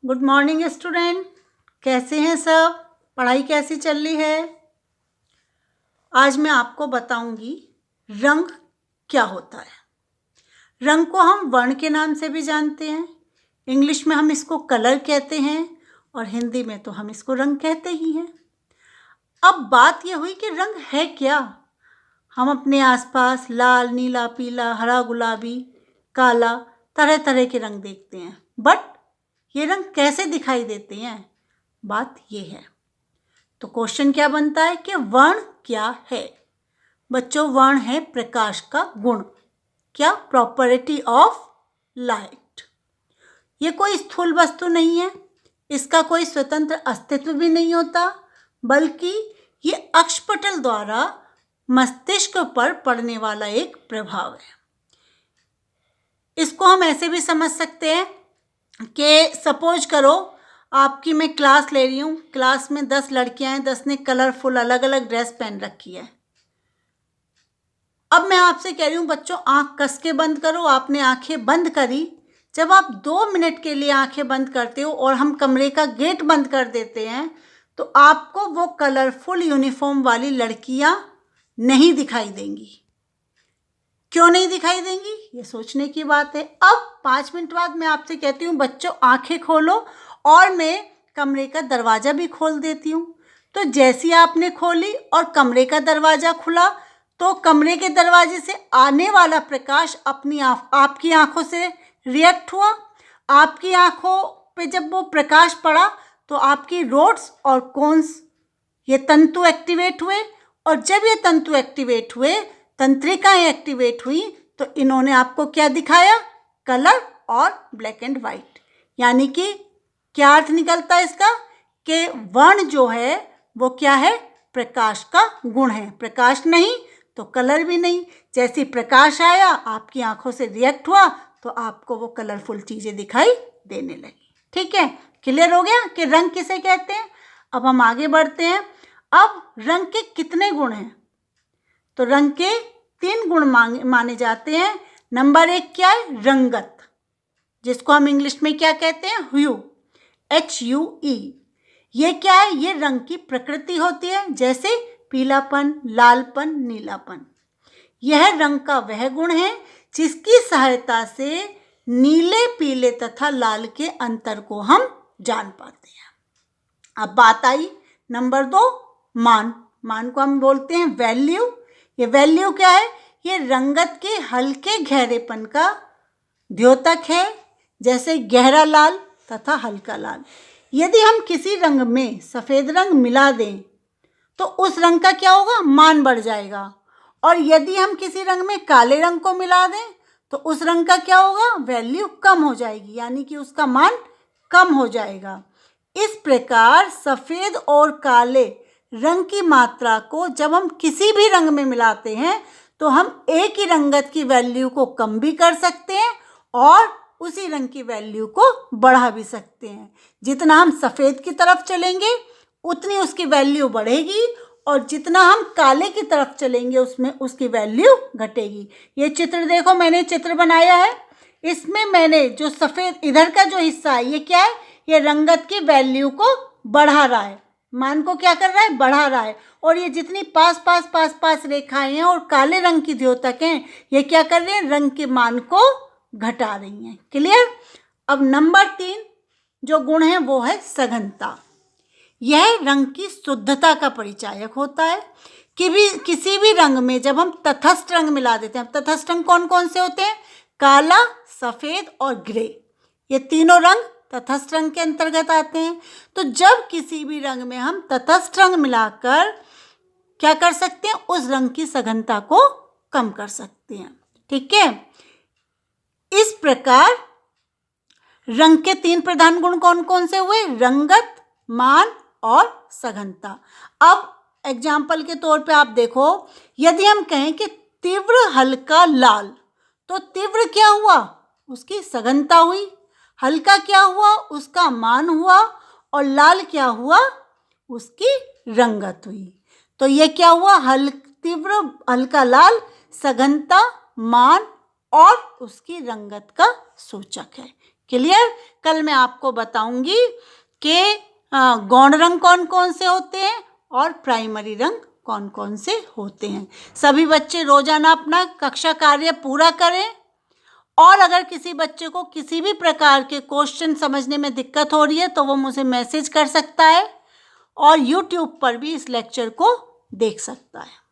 Good morning student. कैसे हैं सब? पढ़ाई कैसी चल रही है? आज मैं आपको बताऊंगी रंग क्या होता है। रंग को हम वर्ण के नाम से भी जानते हैं। इंग्लिश में हम इसको कलर कहते हैं और हिंदी में तो हम इसको रंग कहते ही हैं। अब बात यह हुई कि रंग है क्या। हम अपने आसपास लाल, नीला, पीला, हरा, गुलाबी, काला, तरह तरह के रंग देखते हैं, बट ये रंग कैसे दिखाई देते हैं, बात ये है। तो क्वेश्चन क्या बनता है कि वर्ण क्या है। बच्चों, वर्ण है प्रकाश का गुण। क्या? Property of light. ये कोई स्थूल वस्तु नहीं है, इसका कोई स्वतंत्र अस्तित्व भी नहीं होता, बल्कि ये अक्षपटल द्वारा मस्तिष्क पर पड़ने वाला एक प्रभाव है। इसको हम ऐसे भी समझ सकते हैं कि सपोज करो आपकी मैं क्लास ले रही हूँ, क्लास में 10 लड़कियां हैं, 10 ने कलरफुल अलग अलग ड्रेस पहन रखी है। अब मैं आपसे कह रही हूँ बच्चों, आंख कस के बंद करो। आपने आंखें बंद करी। जब आप 2 मिनट के लिए आंखें बंद करते हो और हम कमरे का गेट बंद कर देते हैं, तो आपको वो कलरफुल यूनिफॉर्म वाली लड़कियां नहीं दिखाई देंगी। क्यों नहीं दिखाई देंगी, ये सोचने की बात है। अब 5 मिनट बाद मैं आपसे कहती हूँ बच्चों आंखें खोलो, और मैं कमरे का दरवाज़ा भी खोल देती हूँ। तो जैसी आपने खोली और कमरे का दरवाज़ा खुला, तो कमरे के दरवाजे से आने वाला प्रकाश आपकी आंखों से रिएक्ट हुआ। आपकी आंखों पे जब वो प्रकाश पड़ा, तो आपकी रोड्स और कोन्स, ये तंतु एक्टिवेट हुए, और जब ये तंतु एक्टिवेट हुए, तंत्रिकाएं एक्टिवेट हुई, तो इन्होंने आपको क्या दिखाया? कलर और ब्लैक एंड वाइट। यानी कि क्या अर्थ निकलता है इसका कि वर्ण जो है वो क्या है? प्रकाश का गुण है। प्रकाश नहीं तो कलर भी नहीं। जैसे प्रकाश आया, आपकी आंखों से रिएक्ट हुआ, तो आपको वो कलरफुल चीजें दिखाई देने लगी। ठीक है, क्लियर हो गया कि रंग किसे कहते हैं। अब हम आगे बढ़ते हैं। अब रंग के कितने गुण हैं? तो रंग के 3 गुण माने जाते हैं। नंबर 1 क्या है? रंगत, जिसको हम इंग्लिश में क्या कहते हैं? ह्यू, HUE। ये क्या है? ये रंग की प्रकृति होती है, जैसे पीलापन, लालपन, नीलापन। यह रंग का वह गुण है जिसकी सहायता से नीले, पीले तथा लाल के अंतर को हम जान पाते हैं। अब बात आई नंबर 2, मान। मान को हम बोलते हैं वैल्यू। ये वैल्यू क्या है? ये रंगत के हल्के गहरेपन का द्योतक है, जैसे गहरा लाल तथा हल्का लाल। यदि हम किसी रंग में सफ़ेद रंग मिला दें, तो उस रंग का क्या होगा? मान बढ़ जाएगा। और यदि हम किसी रंग में काले रंग को मिला दें, तो उस रंग का क्या होगा? वैल्यू कम हो जाएगी, यानी कि उसका मान कम हो जाएगा। इस प्रकार सफ़ेद और काले रंग की मात्रा को जब हम किसी भी रंग में मिलाते हैं, तो हम एक ही रंगत की वैल्यू को कम भी कर सकते हैं और उसी रंग की वैल्यू को बढ़ा भी सकते हैं। जितना हम सफ़ेद की तरफ चलेंगे, उतनी उसकी वैल्यू बढ़ेगी, और जितना हम काले की तरफ चलेंगे, उसमें उसकी वैल्यू घटेगी। ये चित्र देखो, मैंने चित्र बनाया है। इसमें मैंने जो सफ़ेद इधर का जो हिस्सा है, ये क्या है? ये रंगत की वैल्यू को बढ़ा रहा है, मान को क्या कर रहा है? बढ़ा रहा है। और ये जितनी पास पास रेखाएं हैं और काले रंग की द्योतक हैं, ये क्या कर रहे हैं? रंग के मान को घटा रही हैं। क्लियर? अब नंबर 3 जो गुण है वो है सघनता। यह रंग की शुद्धता का परिचायक होता है। किसी भी रंग में जब हम तटस्थ रंग मिला देते हैं, तटस्थ रंग कौन कौन से होते हैं? काला, सफ़ेद और ग्रे। ये तीनों रंग तटस्थ रंग के अंतर्गत आते हैं। तो जब किसी भी रंग में हम तटस्थ रंग मिलाकर क्या कर सकते हैं? उस रंग की सघनता को कम कर सकते हैं। ठीक है, इस प्रकार रंग के 3 प्रधान गुण कौन कौन से हुए? रंगत, मान और सघनता। अब एग्जाम्पल के तौर पे आप देखो, यदि हम कहें कि तीव्र हल्का लाल, तो तीव्र क्या हुआ? उसकी सघनता हुई। हल्का क्या हुआ? उसका मान हुआ। और लाल क्या हुआ? उसकी रंगत हुई। तो ये क्या हुआ? तीव्र हल्का लाल सघनता, मान और उसकी रंगत का सूचक है। क्लियर? कल मैं आपको बताऊंगी कि गौण रंग कौन कौन से होते हैं और प्राइमरी रंग कौन कौन से होते हैं। सभी बच्चे रोजाना अपना कक्षा कार्य पूरा करें, और अगर किसी बच्चे को किसी भी प्रकार के क्वेश्चन समझने में दिक्कत हो रही है तो वो मुझे मैसेज कर सकता है और यूट्यूब पर भी इस लेक्चर को देख सकता है।